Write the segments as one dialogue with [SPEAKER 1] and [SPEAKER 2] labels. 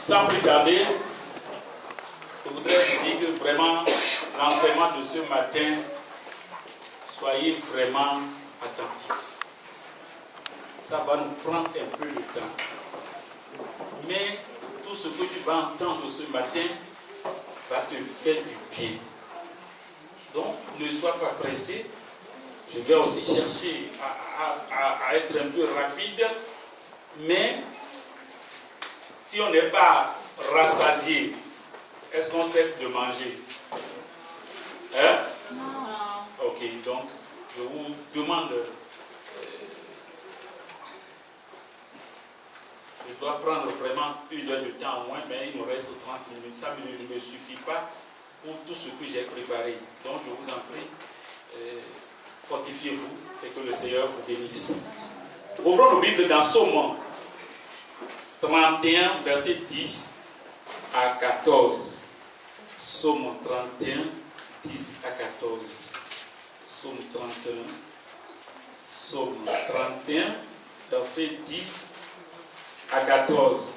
[SPEAKER 1] Sans plus tarder, je voudrais vous dire que vraiment, l'enseignement de ce matin, soyez vraiment attentifs. Ça va nous prendre un peu de temps. Mais tout ce que tu vas entendre ce matin va te faire du bien. Donc, ne sois pas pressé. Je vais aussi chercher à être un peu rapide. Mais, si on n'est pas rassasié, est-ce qu'on cesse de manger? Hein? Non. Ok, donc, je vous demande... je dois prendre vraiment 1 heure de temps au moins, mais il nous reste 30 minutes. Ça ne me suffit pas pour tout ce que j'ai préparé. Donc, je vous en prie, fortifiez-vous et que le Seigneur vous bénisse. Ouvrons nos Bibles dans Somme 31, verset 10 à 14. Somme 31, 10 à 14. Somme 31. Somme 31, verset 10 à 14.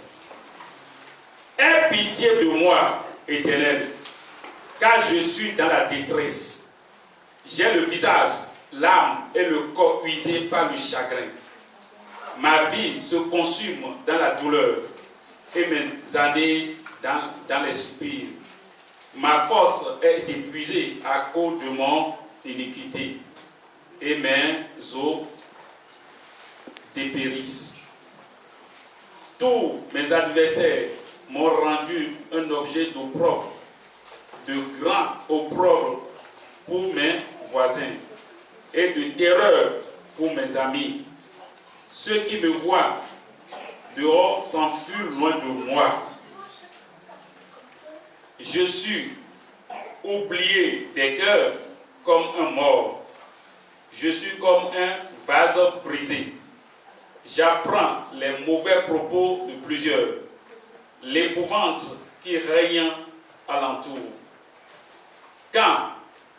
[SPEAKER 1] Aie pitié de moi, Éternel, car je suis dans la détresse. J'ai le visage, l'âme et le corps usés par le chagrin. Ma vie se consume dans la douleur et mes années dans les soupirs. Ma force est épuisée à cause de mon iniquité et mes os dépérissent. Tous mes adversaires m'ont rendu un objet d'opprobre, de grand opprobre pour mes voisins et de terreur pour mes amis. Ceux qui me voient dehors s'enfuient loin de moi. Je suis oublié des cœurs comme un mort. Je suis comme un vase brisé. J'apprends les mauvais propos de plusieurs, l'épouvante qui règne alentour. Quand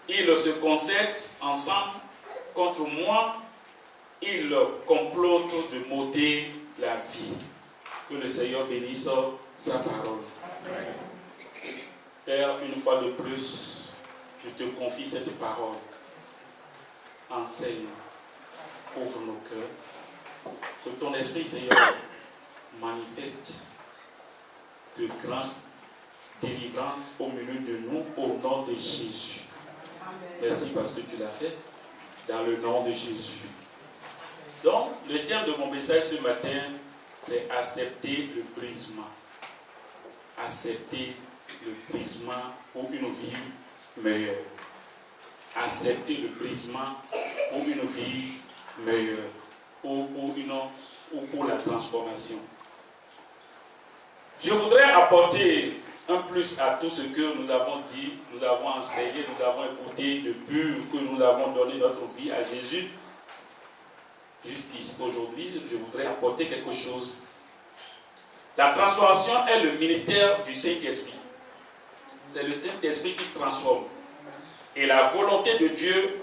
[SPEAKER 1] ils se concertent ensemble contre moi, ils complotent de m'ôter la vie. Que le Seigneur bénisse sa parole. Père, une fois de plus, je te confie cette parole. Enseigne, ouvre nos cœurs. Que ton esprit, Seigneur, manifeste de grandes délivrances au milieu de nous, au nom de Jésus. Merci parce que tu l'as fait, dans le nom de Jésus. Donc, le thème de mon message ce matin, c'est accepter le brisement. Accepter le brisement pour une vie meilleure. Accepter le brisement pour une vie meilleure. Ou pour la transformation. Je voudrais apporter un plus à tout ce que nous avons dit, nous avons enseigné, nous avons écouté depuis que nous avons donné notre vie à Jésus. Jusqu'ici, aujourd'hui, je voudrais apporter quelque chose. La transformation est le ministère du Saint-Esprit. C'est le Saint-Esprit qui transforme. Et la volonté de Dieu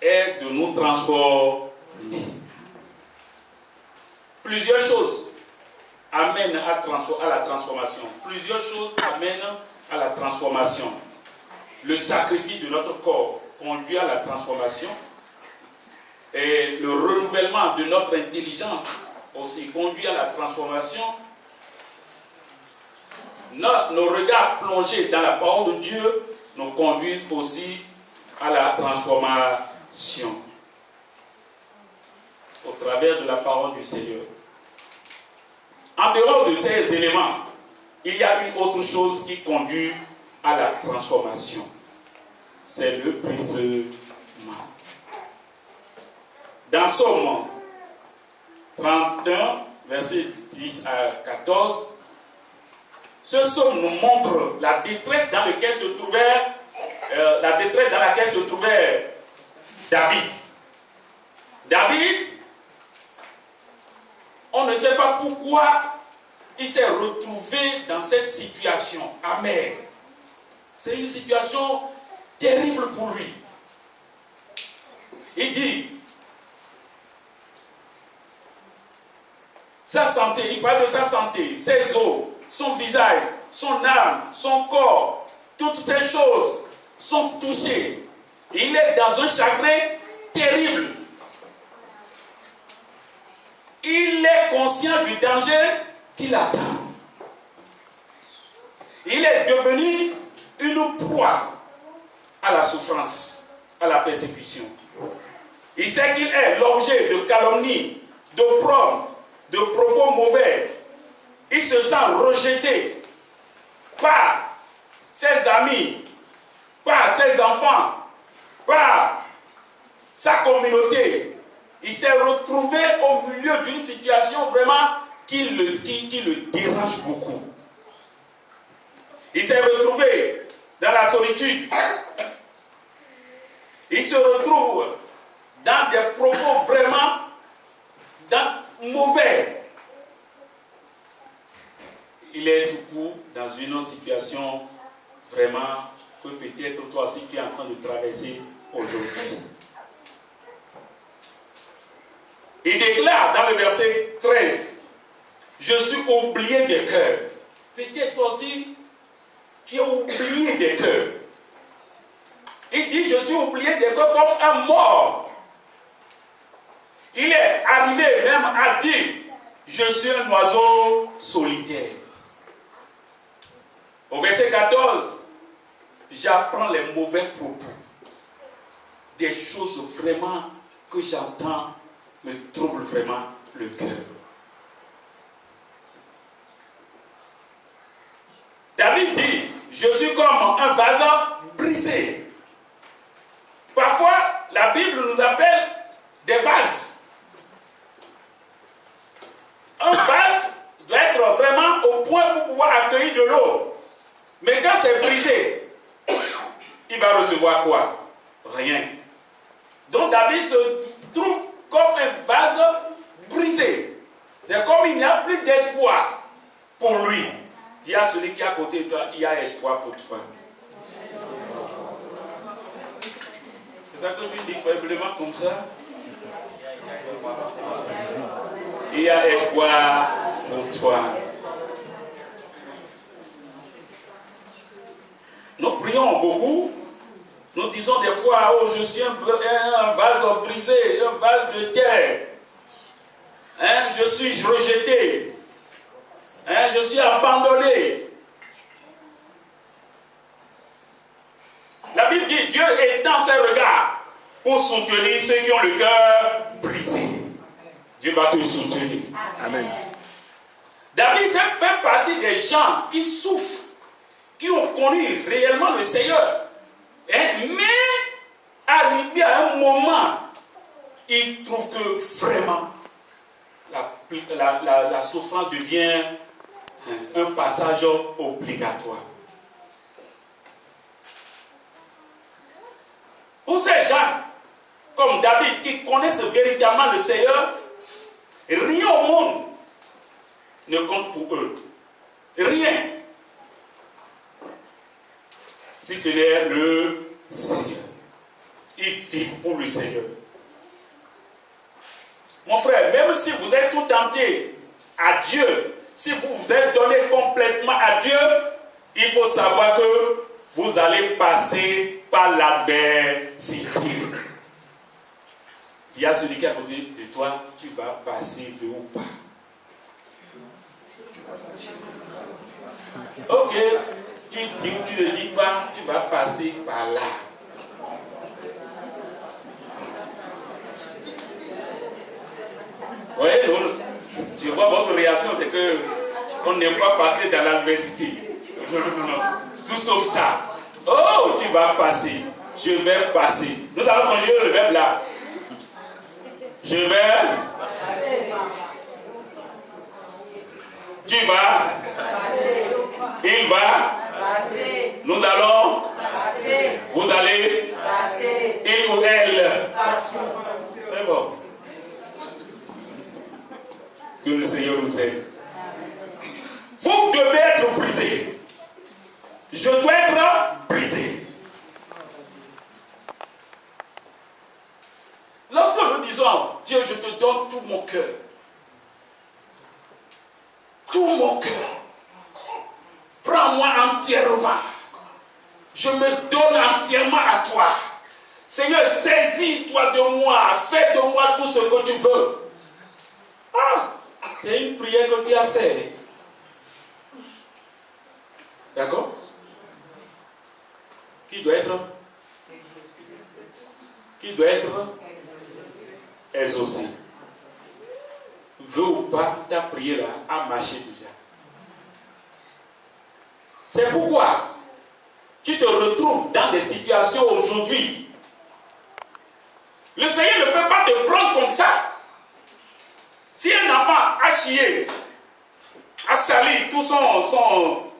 [SPEAKER 1] est de nous transformer. Plusieurs choses amènent à la transformation. Plusieurs choses amènent à la transformation. Le sacrifice de notre corps conduit à la transformation. Et le renouvellement de notre intelligence aussi conduit à la transformation. Nos regards plongés dans la parole de Dieu nous conduisent aussi à la transformation. Au travers de la parole du Seigneur. En dehors de ces éléments, il y a une autre chose qui conduit à la transformation. C'est le brisement. Dans Somme 31, versets 10 à 14, ce psaume nous montre la détresse dans laquelle se trouvait David. David, on ne sait pas pourquoi il s'est retrouvé dans cette situation amère. C'est une situation terrible pour lui. Il dit, sa santé, il parle de sa santé, ses os, son visage, son âme, son corps, toutes ces choses sont touchées. Il est dans un chagrin terrible. Il est conscient du danger qui l'attend. Il est devenu une proie à la souffrance, à la persécution. Il sait qu'il est l'objet de calomnie, d'opprobre, de propos mauvais. Il se sent rejeté par ses amis, par ses enfants, par sa communauté. Il s'est retrouvé au milieu d'une situation vraiment qui le dérange beaucoup. Il s'est retrouvé dans la solitude. Il se retrouve dans des propos vraiment mauvais. Il est du coup dans une situation vraiment que peut-être toi aussi tu es en train de traverser aujourd'hui. Il déclare dans le verset 13, « Je suis oublié des cœurs. » Peut-être toi aussi, tu es oublié des cœurs. Il dit, « Je suis oublié des cœurs comme un mort. » Il est arrivé même à dire, « Je suis un oiseau solitaire. » Au verset 14, j'apprends les mauvais propos. Des choses vraiment que j'entends me troublent vraiment le cœur. David dit, je suis comme un vase brisé. Parfois, la Bible nous appelle des vases. Un vase doit être vraiment au point pour pouvoir accueillir de l'eau. Mais quand c'est brisé, il va recevoir quoi? Rien. Donc David se trouve comme un vase brisé. C'est comme il n'y a plus d'espoir pour lui. Dis à celui qui est à côté de toi, il y a espoir pour toi. C'est ça que tu dis faiblement comme ça? Il y a espoir pour toi. Nous prions beaucoup. Nous disons des fois, oh, je suis un vase brisé, un vase de terre. Hein, je suis rejeté. Hein, je suis abandonné. La Bible dit, Dieu étend ses regards pour soutenir ceux qui ont le cœur brisé. Dieu va te soutenir. Amen. David fait partie des gens qui souffrent, qui ont connu réellement le Seigneur. Mais arrivé à un moment, il trouve que vraiment la souffrance devient un passage obligatoire. Pour ces gens comme David qui connaissent véritablement le Seigneur, rien au monde ne compte pour eux. Rien. Si ce n'est le Seigneur. Ils vivent pour le Seigneur. Mon frère, même si vous êtes tout entier à Dieu, si vous vous êtes donné complètement à Dieu, il faut savoir que vous allez passer par l'adversité. Il y a celui qui est à côté de toi, tu vas passer, veux ou pas. Ok. Tu dis ou tu ne dis pas, tu vas passer par là. Vous voyez, je vois votre réaction, c'est que on n'aime pas passer dans l'adversité. Non. Tout sauf ça. Oh, tu vas passer. Je vais passer. Nous allons conjuguer le verbe là. Je vais. Tu vas. Il va. Nous allons. Vous allez. Il ou elle. C'est bon. Que le Seigneur nous aide. Vous devez être brisé. Je dois être brisé. Lorsque nous disons, Dieu, je te donne tout mon cœur, tout mon cœur. Prends-moi entièrement. Je me donne entièrement à toi. Seigneur, saisis-toi de moi. Fais de moi tout ce que tu veux. Ah, c'est une prière que tu as faite. D'accord? Qui doit être exaucé. Veux ou pas, ta prière a marché déjà. C'est pourquoi tu te retrouves dans des situations aujourd'hui. Le Seigneur ne peut pas te prendre comme ça. Si un enfant a chié, a sali tout son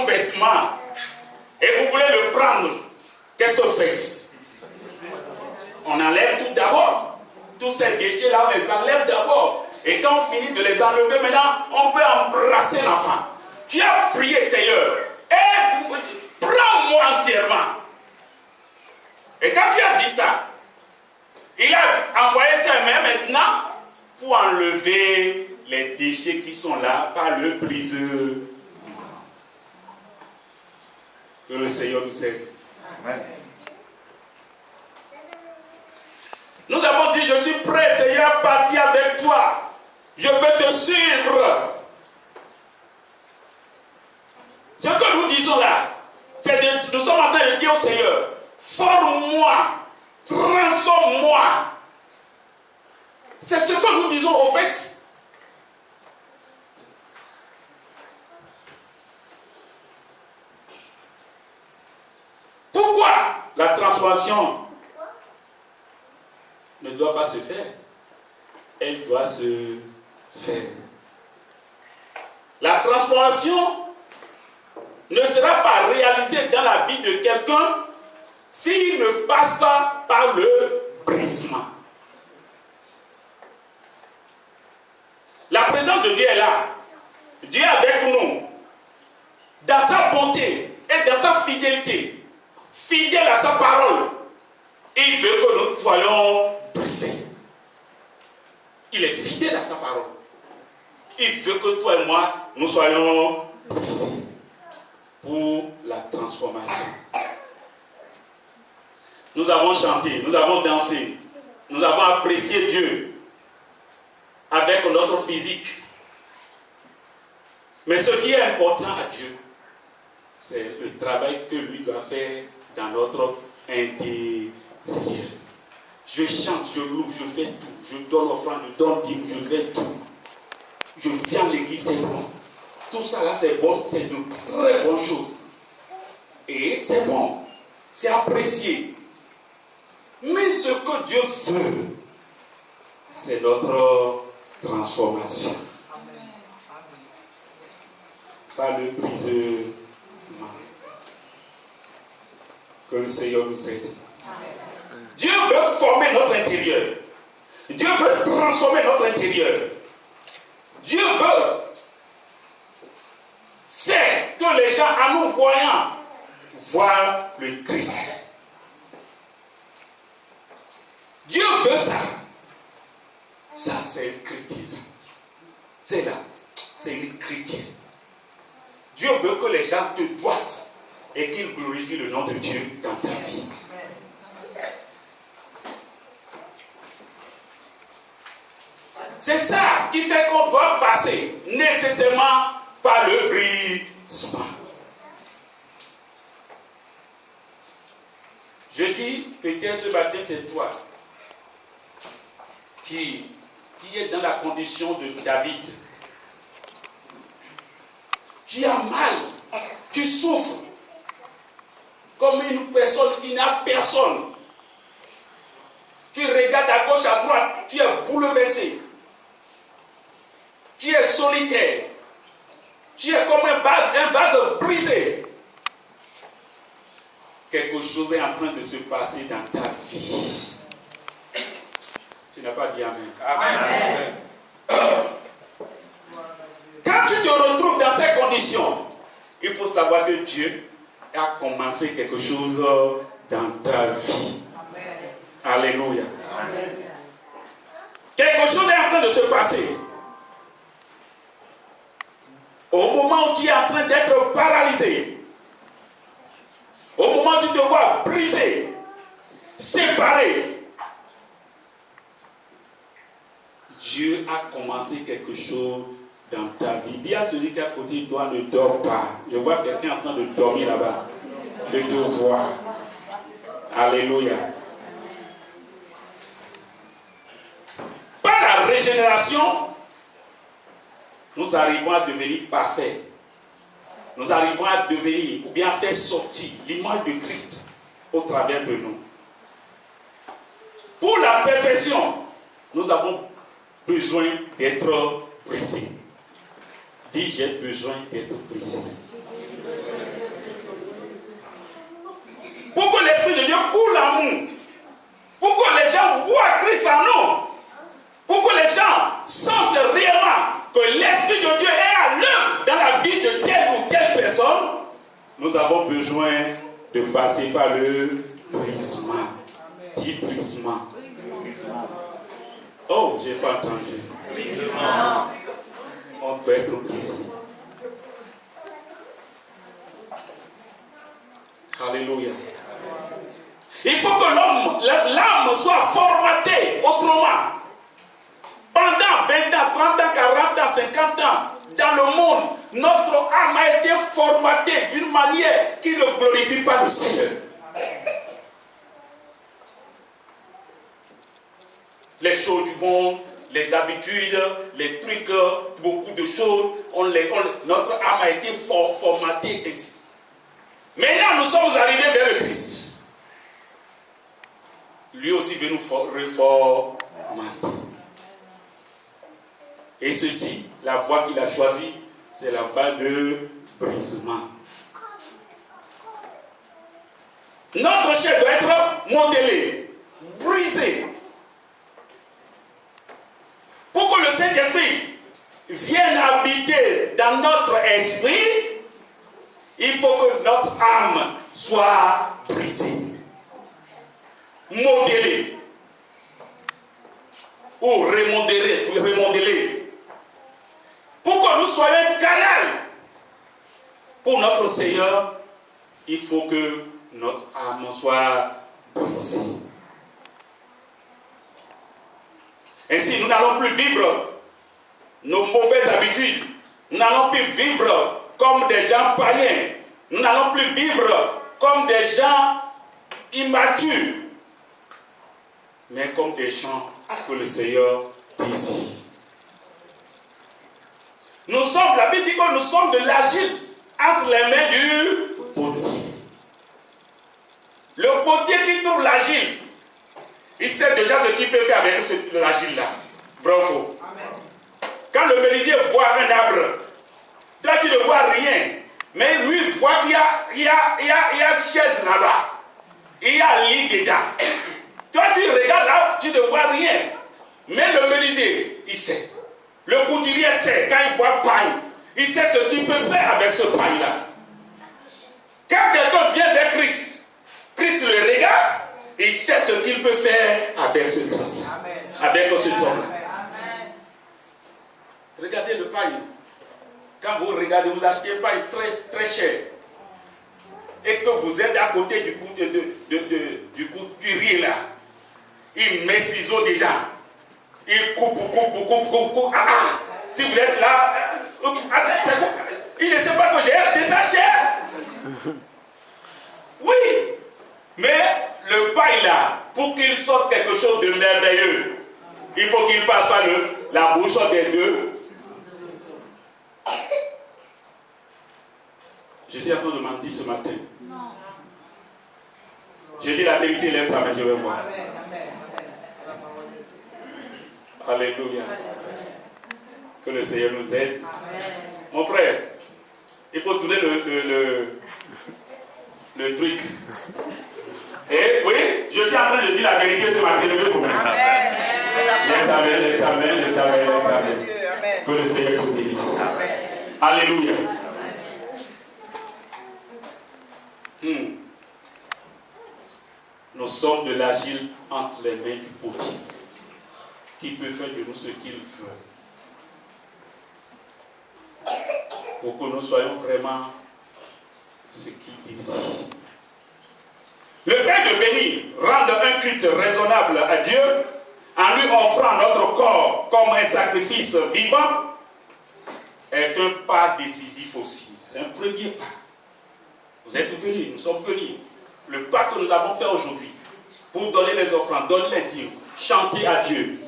[SPEAKER 1] vêtement, et vous voulez le prendre, qu'est-ce qu'on fait? On enlève tout d'abord. Tous ces déchets-là, on les enlève d'abord. Et quand on finit de les enlever, maintenant, on peut embrasser l'enfant. Tu as prié, Seigneur. Prends-moi entièrement. Et quand tu as dit ça, il a envoyé ses mains maintenant pour enlever les déchets qui sont là par le briseur. Que le Seigneur nous aide. Amen. Nous avons dit, je suis prêt, Seigneur, à partir avec toi. Je veux te suivre. Ce que nous disons là, c'est nous sommes en train de dire au Seigneur, forme-moi, transforme-moi. C'est ce que nous disons au fait. Pourquoi la transformation ne doit pas se faire? Elle doit se faire. La transformation ne sera pas réalisée dans la vie de quelqu'un s'il ne passe pas par le brisement. La présence de Dieu est là. Dieu est avec nous. Dans sa bonté et dans sa fidélité, fidèle à sa parole, il veut que nous soyons brisés. Il est fidèle à sa parole. Il veut que toi et moi, nous soyons brisés pour la transformation. Nous avons chanté, nous avons dansé, nous avons apprécié Dieu avec notre physique. Mais ce qui est important à Dieu, c'est le travail que lui doit faire dans notre intérieur. Je chante, je loue, je fais tout. Je donne offrande, je donne dîme, je fais tout. Je viens à l'église, c'est bon. Tout ça là, c'est bon, c'est de très bonnes choses. Et c'est bon, c'est apprécié. Mais ce que Dieu veut, c'est notre transformation. Pas le brisement. Que le Seigneur nous aide. Dieu veut former notre intérieur. Dieu veut transformer notre intérieur. Dieu veut faire que les gens, en nous voyant, voient le Christ. Dieu veut ça. Ça, c'est une chrétienne. C'est là. C'est une chrétienne. Dieu veut que les gens te doivent et qu'ils glorifient le nom de Dieu dans ta vie. C'est ça qui fait qu'on doit passer nécessairement par le brisement. Je dis, peut-être ce matin, c'est toi qui est dans la condition de David. Tu as mal, tu souffres comme une personne qui n'a personne. Tu regardes à gauche, à droite, tu es bouleversé. Tu es solitaire. Tu es comme un vase brisé. Quelque chose est en train de se passer dans ta vie. Tu n'as pas dit Amen. Amen. Amen. Quand tu te retrouves dans ces conditions, il faut savoir que Dieu a commencé quelque chose dans ta vie. Amen. Alléluia. Amen. Quelque chose est en train de se passer. Au moment où tu es en train d'être paralysé, au moment où tu te vois brisé, séparé, Dieu a commencé quelque chose dans ta vie. Dis à celui qui est à côté de toi, ne dors pas. Je vois quelqu'un en train de dormir là-bas. Je te vois. Alléluia. Par la régénération, nous arrivons à devenir parfaits. Nous arrivons à devenir, ou bien à faire sortir l'image de Christ au travers de nous. Pour la perfection, nous avons besoin d'être brisés. Dis, j'ai besoin d'être brisé. Pour que l'Esprit de Dieu coule en nous, pour que les gens voient Christ en nous, pour que les gens sentent réellement que l'Esprit de Dieu est à l'œuvre dans la vie de telle ou telle personne, nous avons besoin de passer par le brisement. Dis brisement. Oh, je n'ai pas entendu. Brisement. On peut être brisé. Alléluia. Il faut que l'âme soit formatée autrement. Pendant 20 ans, 30 ans, 40 ans, 50 ans, dans le monde, notre âme a été formatée d'une manière qui ne glorifie pas le Seigneur. Les choses du monde, les habitudes, les trucs, beaucoup de choses, notre âme a été formatée ainsi. Maintenant, nous sommes arrivés vers le Christ. Lui aussi veut nous reformater. Et ceci, la voie qu'il a choisie, c'est la voie de brisement. Notre chair doit être modelée, brisée. Pour que le Saint-Esprit vienne habiter dans notre esprit, il faut que notre âme soit brisée, modelée ou remodelée. Pour que nous soyons un canal pour notre Seigneur, il faut que notre âme soit brisée. Ainsi, nous n'allons plus vivre nos mauvaises habitudes. Nous n'allons plus vivre comme des gens païens. Nous n'allons plus vivre comme des gens immatures, mais comme des gens que le Seigneur désire. Nous sommes, la Bible dit que nous sommes de l'argile entre les mains du potier. Le potier qui trouve l'argile, il sait déjà ce qu'il peut faire avec l'argile-là. Vrai ou faux? Quand le menuisier voit un arbre, toi tu ne vois rien, mais lui voit qu'il y a une chaise là-bas, il y a un lit dedans. Toi tu regardes là, tu ne vois rien, mais le menuisier, il sait. Le couturier sait, quand il voit pain, il sait ce qu'il peut faire avec ce pain-là. Quand quelqu'un vient vers Christ, Christ le regarde, il sait ce qu'il peut faire avec ce Christ, avec ce homme-là. Regardez le pain. Quand vous regardez, vous achetez un pain très, très cher. Et que vous êtes à côté du couturier là. Il met ciseaux dedans. Il coupe. Si vous êtes là, il ne sait pas que j'ai acheté ça cher. Oui. Mais le pain là, pour qu'il sorte quelque chose de merveilleux, il faut qu'il passe par la bouche des deux. Je suis en train de mentir ce matin. Non. Je dis la vérité, lève ta main, je vais voir. Alléluia. Que le Seigneur nous aide. Amen. Mon frère, il faut tourner le truc. Et oui, je suis en train de dire la vérité ce matin. Lève vos mains. Lève ta main. Que le Seigneur te bénisse. Alléluia. Nous sommes de l'argile entre les mains du potier, qui peut faire de nous ce qu'il veut. pour que nous soyons vraiment ce qu'il désire. Le fait de venir rendre un culte raisonnable à Dieu, en lui offrant notre corps comme un sacrifice vivant, est un pas décisif aussi. C'est un premier pas. Vous êtes venus, nous sommes venus. Le pas que nous avons fait aujourd'hui, pour donner les offrandes, donner les dîmes, chanter à Dieu,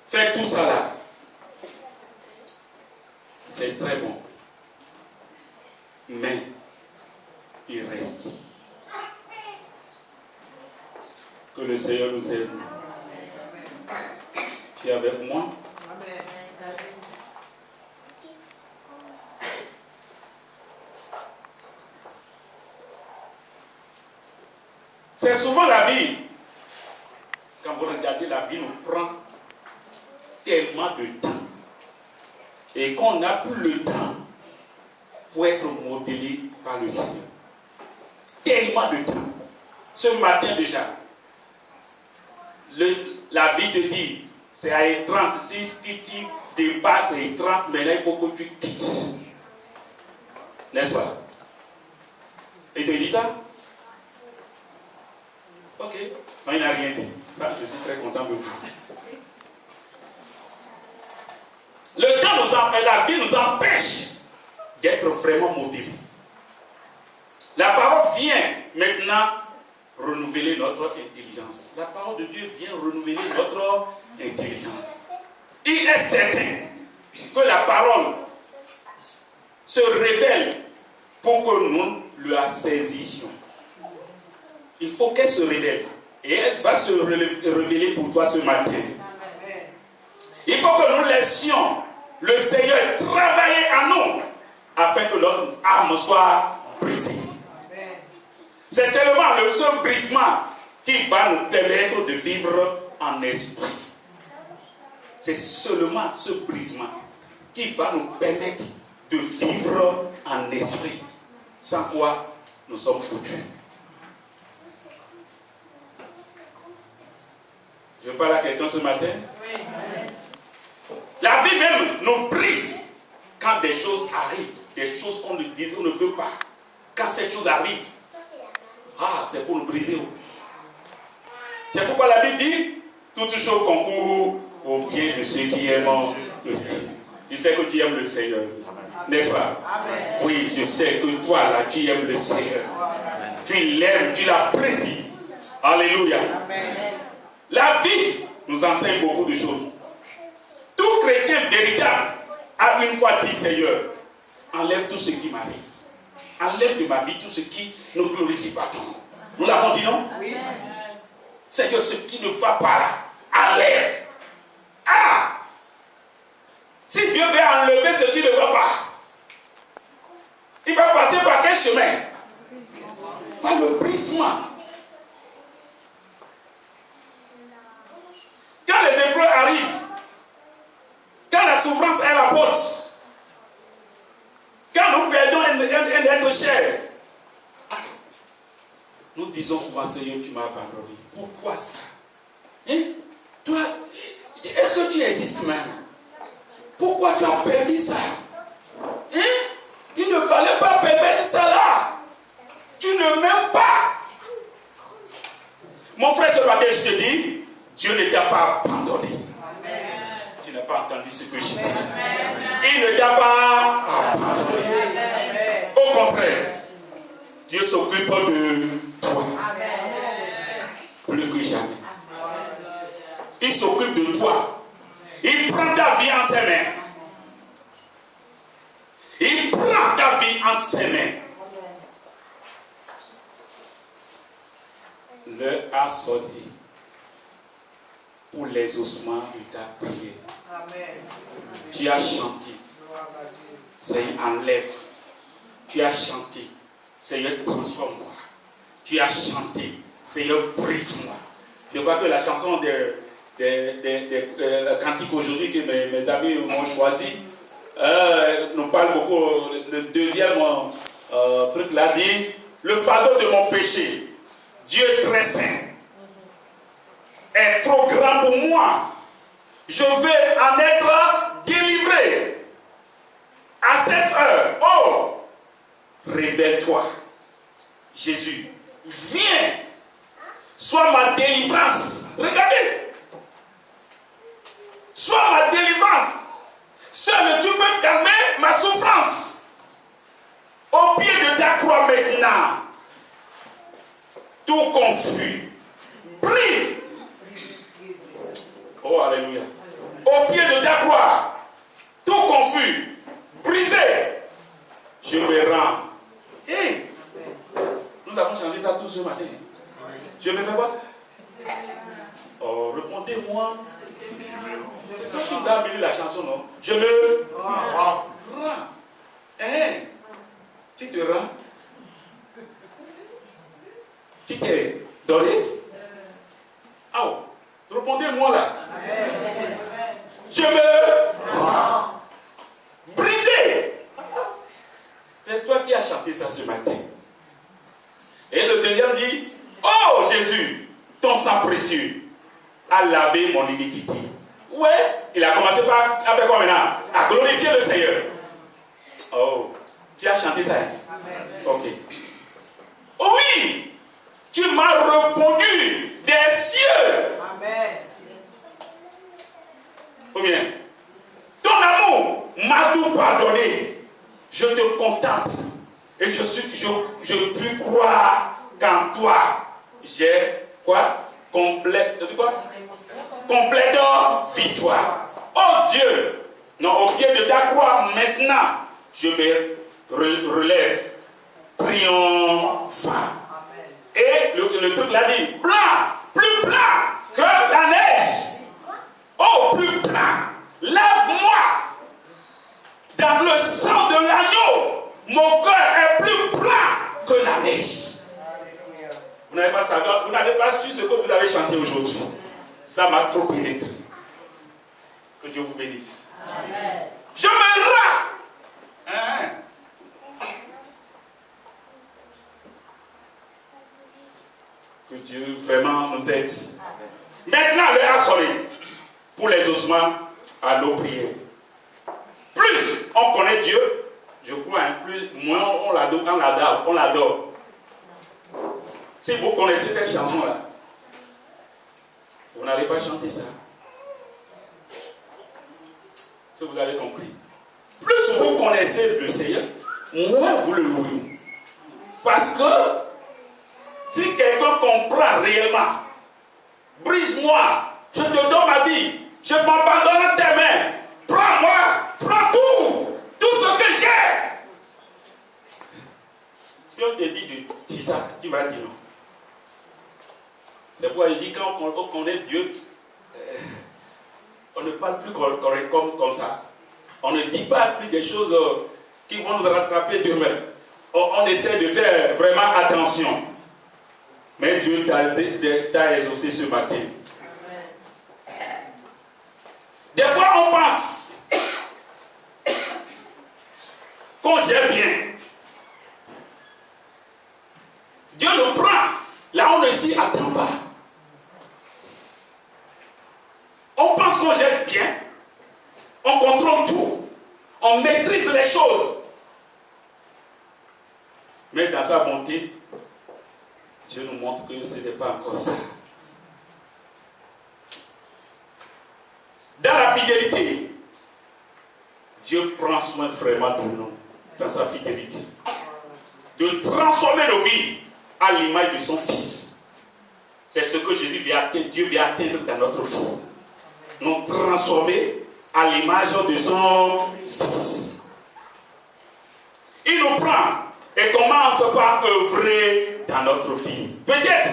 [SPEAKER 1] faire tout ça là, c'est très bon. Mais il reste. Que le Seigneur nous aide. Tu es avec moi? C'est souvent la vie. Quand vous regardez la vie, nous prend tellement de temps. Et qu'on n'a plus le temps pour être modelé par le Seigneur. Tellement de temps. Ce matin déjà, la vie te dit, c'est à 30. Si ce qui dépasse les 30, maintenant il faut que tu quittes. N'est-ce pas? Il te dit ça? Ok. Non, il n'a rien dit. Ça, je suis très content de vous. Le temps la vie nous empêche d'être vraiment motivés. La parole vient maintenant renouveler notre intelligence. La parole de Dieu vient renouveler notre intelligence. Il est certain que la parole se révèle pour que nous la saisissions. Il faut qu'elle se révèle. Et elle va se révéler pour toi ce matin. Il faut que nous laissions le Seigneur travailler en nous afin que notre âme soit brisée. C'est seulement ce brisement qui va nous permettre de vivre en esprit. C'est seulement ce brisement qui va nous permettre de vivre en esprit. Sans quoi nous sommes foutus. Je parle à quelqu'un ce matin. Oui. La vie même nous brise quand des choses arrivent, des choses qu'on ne dit, on ne veut pas. Quand ces choses arrivent, c'est pour nous briser. C'est pourquoi la Bible dit, toute chose concourt au pied de ceux qui aiment le Seigneur. Je sais que tu aimes le Seigneur, n'est-ce pas? Amen. Oui, je sais que toi là, tu aimes le Seigneur. Amen. Tu l'aimes, tu l'apprécies. Alléluia. Amen. La vie nous enseigne beaucoup de choses. Tout chrétien véritable a une fois dit, Seigneur, enlève tout ce qui m'arrive. Enlève de ma vie tout ce qui ne glorifie pas ton nom. Nous l'avons dit, non? Oui. Seigneur, ce qui ne va pas là, enlève. Si Dieu veut enlever ce qui ne va pas, il va passer par quel chemin? Par le brisement. Quand les épreuves arrivent, quand la souffrance est à la porte, quand nous perdons un être cher, nous disons souvent, Seigneur, tu m'as abandonné. Pourquoi ça? Toi, est-ce que tu existes même? Pourquoi tu as permis ça? Il ne fallait pas permettre ça là. Tu ne m'aimes pas. Mon frère, ce matin, je te dis, Dieu ne t'a pas abandonné. Amen. Tu n'as pas entendu ce que je dis. Il ne t'a pas abandonné. Amen. Au contraire, Dieu s'occupe de toi. Amen. Plus que jamais. Il s'occupe de toi. Il prend ta vie en ses mains. Il prend ta vie en ses mains. L'heure a sonné pour l'exaucement de ta prière. Amen. Tu as chanté. Seigneur, enlève. Tu as chanté. Seigneur, transforme-moi. Tu as chanté. Seigneur, brise-moi. Je crois que la chanson des cantiques aujourd'hui que mes amis m'ont choisi nous parle beaucoup. Le deuxième truc là dit, le fardeau de mon péché, Dieu très saint, est trop grand pour moi. Je vais en être délivré. À cette heure, révèle-toi. Jésus, viens, sois ma délivrance. Regardez, sois ma délivrance. Seul tu peux calmer ma souffrance. Au pied de ta croix maintenant, tout confus, brise. Oh, alléluia. Au pied de ta croix, tout confus, brisé. Je me rends. Hey, nous avons chanté ça tout ce matin. Je me fais quoi? Oh, répondez-moi. C'est toi qui as amené la chanson, non? Je me rends. Hein? Tu te rends? Tu t'es donné? Ah, oh, répondez-moi là. Je me rends. Brisé. C'est toi qui as chanté ça ce matin. Et le deuxième dit, oh Jésus, ton sang précieux a lavé mon iniquité. Ouais, il a commencé par à faire quoi maintenant? À glorifier le Seigneur. Oh, tu as chanté ça? Amen. Ok. Oh oui, tu m'as répondu des cieux. Amen. Ou bien, ton amour m'a tout pardonné. Je te contemple et je puis croire qu'en toi j'ai quoi? Complète victoire. Oh Dieu, non, au pied de ta croix maintenant, je me relève triomphant. Et le truc l'a dit, blanc, plus blanc que la neige. Oh, plus blanc, lave-moi dans le sang de l'agneau. Mon cœur est plus blanc que la neige. Vous n'avez pas savoir, vous n'avez pas su ce que vous avez chanté aujourd'hui. Ça m'a trop pénétré. Que Dieu vous bénisse. Amen. Je me rends. Hein? Que Dieu vraiment nous aide. Maintenant, l'heure a sonné pour les ossements à nos prières. Plus on connaît Dieu, je crois, hein, plus, moins on l'adore. Si vous connaissez cette chanson-là, vous n'allez pas chanter ça. Si vous avez compris. Plus vous connaissez le Seigneur, moins vous le louez. Parce que si quelqu'un comprend réellement, brise-moi, je te donne ma vie, je m'abandonne à tes mains, prends-moi, prends tout ce que j'ai. Si on te dit de dire ça, tu vas dire non. C'est pourquoi il dit quand on connaît Dieu, on ne parle plus comme ça. On ne dit pas plus des choses qui vont nous rattraper demain. On essaie de faire vraiment attention. Mais Dieu t'a exaucé ce matin. Des fois, on pense qu'on gère bien. Dieu nous prend là où on ne s'y attend pas. On pense qu'on gère bien. On contrôle tout. On maîtrise les choses. Mais dans sa bonté, Dieu nous montre que ce n'est pas encore ça. Dans la fidélité, Dieu prend soin vraiment de nous, dans sa fidélité. De transformer nos vies à l'image de son Fils. C'est ce que Dieu vient atteindre dans notre vie. Nous transformer à l'image de son Fils. Il nous prend et commence par œuvrer dans notre vie. Peut-être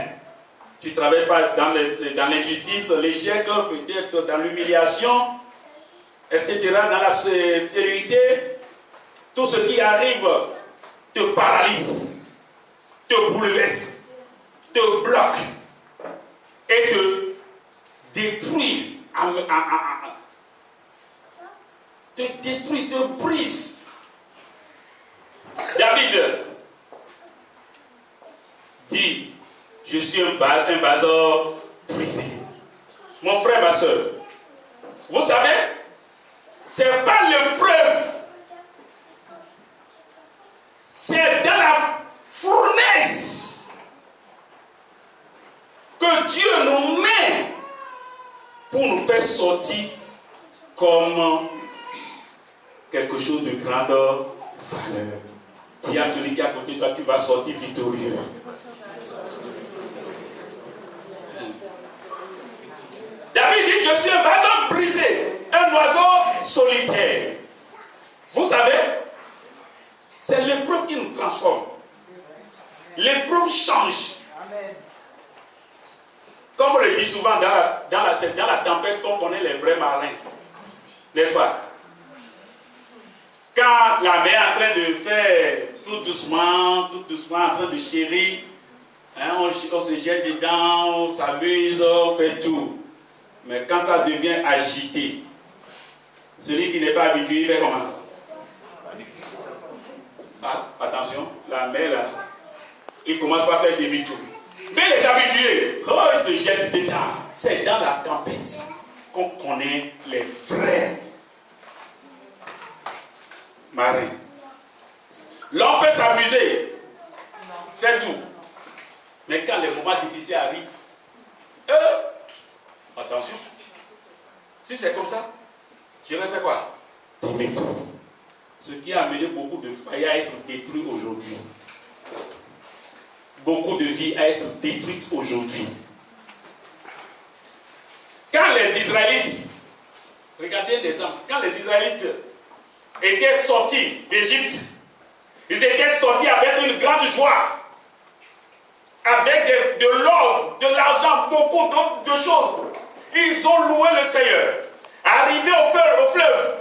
[SPEAKER 1] tu travailles pas dans l'injustice, l'échec, peut-être dans l'humiliation, etc., dans la stérilité. Tout ce qui arrive te paralyse, te bouleverse, te bloque et te détruit, te brise. David dit, je suis un vaseur brisé. Mon frère, ma soeur, vous savez, c'est pas l'épreuve, c'est dans sorti comme quelque chose de grande valeur. Dis à celui qui est à côté de toi, tu vas sortir victorieux. David dit, je suis un vase brisé, un oiseau solitaire. Vous savez, c'est l'épreuve qui nous transforme. L'épreuve change. Amen. Comme on le dit souvent dans la tempête, on connaît les vrais marins. N'est-ce pas? Quand la mer est en train de faire tout doucement, en train de chérir, hein, on se jette dedans, on s'amuse, on fait tout. Mais quand ça devient agité, celui qui n'est pas habitué, il fait comment? Ah, attention, la mer là, il commence par faire demi-tour. Mais les habitués, oh, ils se jettent dedans. C'est dans la tempête qu'on connaît les vrais marins. L'homme peut s'amuser, faire tout. Mais quand les moments difficiles arrivent, attention. Si c'est comme ça, je vais faire quoi? Demi-tour. Ce qui a amené beaucoup de foyers à être détruits aujourd'hui. Beaucoup de vies à être détruites aujourd'hui. Quand les Israélites, regardez l'exemple, quand les Israélites étaient sortis d'Égypte, ils étaient sortis avec une grande joie, avec de l'or, de l'argent, beaucoup de choses. Ils ont loué le Seigneur. Arrivés au fleuve,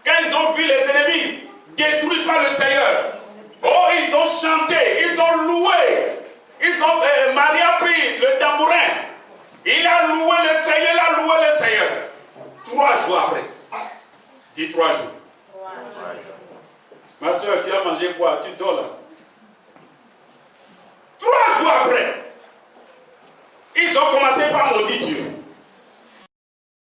[SPEAKER 1] quand ils ont vu les ennemis détruits par le Seigneur, oh, ils ont chanté, ils ont loué. Marie a pris le tambourin. Il a loué le Seigneur, il a loué le Seigneur. 3 jours après. Dis 3 jours. Ma soeur, tu as mangé quoi? Tu dors là.